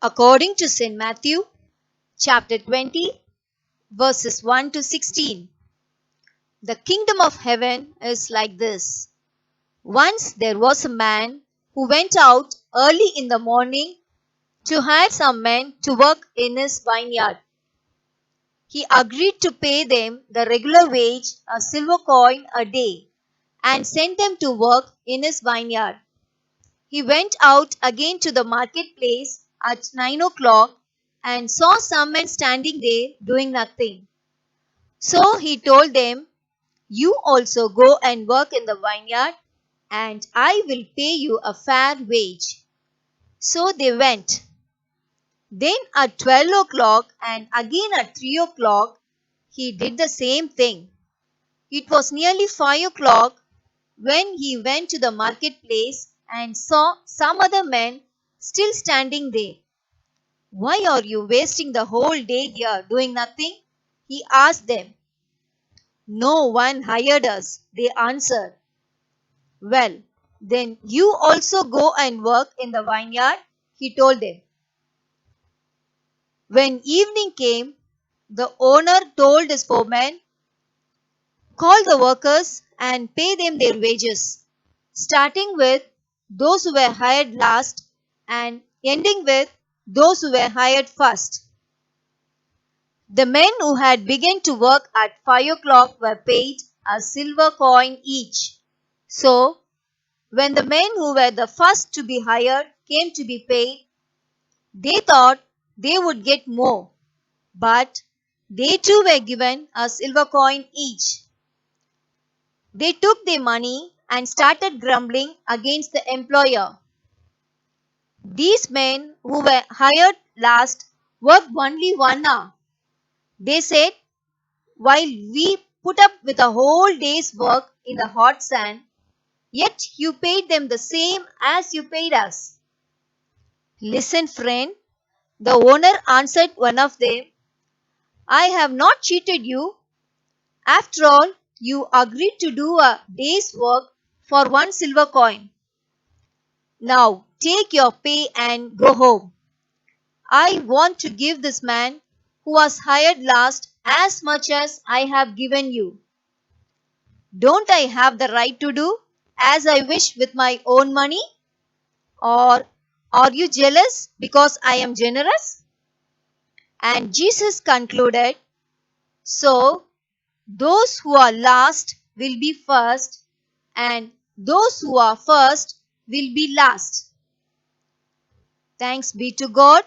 According to St. Matthew, chapter 20, verses 1 to 16. The kingdom of heaven is like this. Once there was a man who went out early in the morning to hire some men to work in his vineyard. He agreed to pay them the regular wage, a silver coin a day, and sent them to work in his vineyard. He went out again to the marketplace at 9 o'clock and saw some men standing there doing nothing. So he told them, "You also go and work in the vineyard, and I will pay you a fair wage." So they went. Then at 12 o'clock and again at 3 o'clock, he did the same thing. It was nearly 5 o'clock when he went to the marketplace and saw some other men still standing there. "Why are you wasting the whole day here doing nothing?" he asked them. "No one hired us," they answered. "Well, then you also go and work in the vineyard," he told them. When evening came, the owner told his foreman, "Call the workers and pay them their wages, starting with those who were hired last and ending with those who were hired first." The men who had begun to work at 5 o'clock were paid a silver coin each. So, when the men who were the first to be hired came to be paid, they thought they would get more, but they too were given a silver coin each. They took their money and started grumbling against the employer. "These men who were hired last worked only 1 hour," they said, "while we put up with a whole day's work in the hot sun, yet you paid them the same as you paid us." "Listen, friend," the owner answered one of them, "I have not cheated you. After all, you agreed to do a day's work for 1 silver coin. Now take your pay and go home. I want to give this man who was hired last as much as I have given you. Don't I have the right to do as I wish with my own money? Or are you jealous because I am generous?" And Jesus concluded, "So those who are last will be first, and those who are first will be last." Thanks be to God.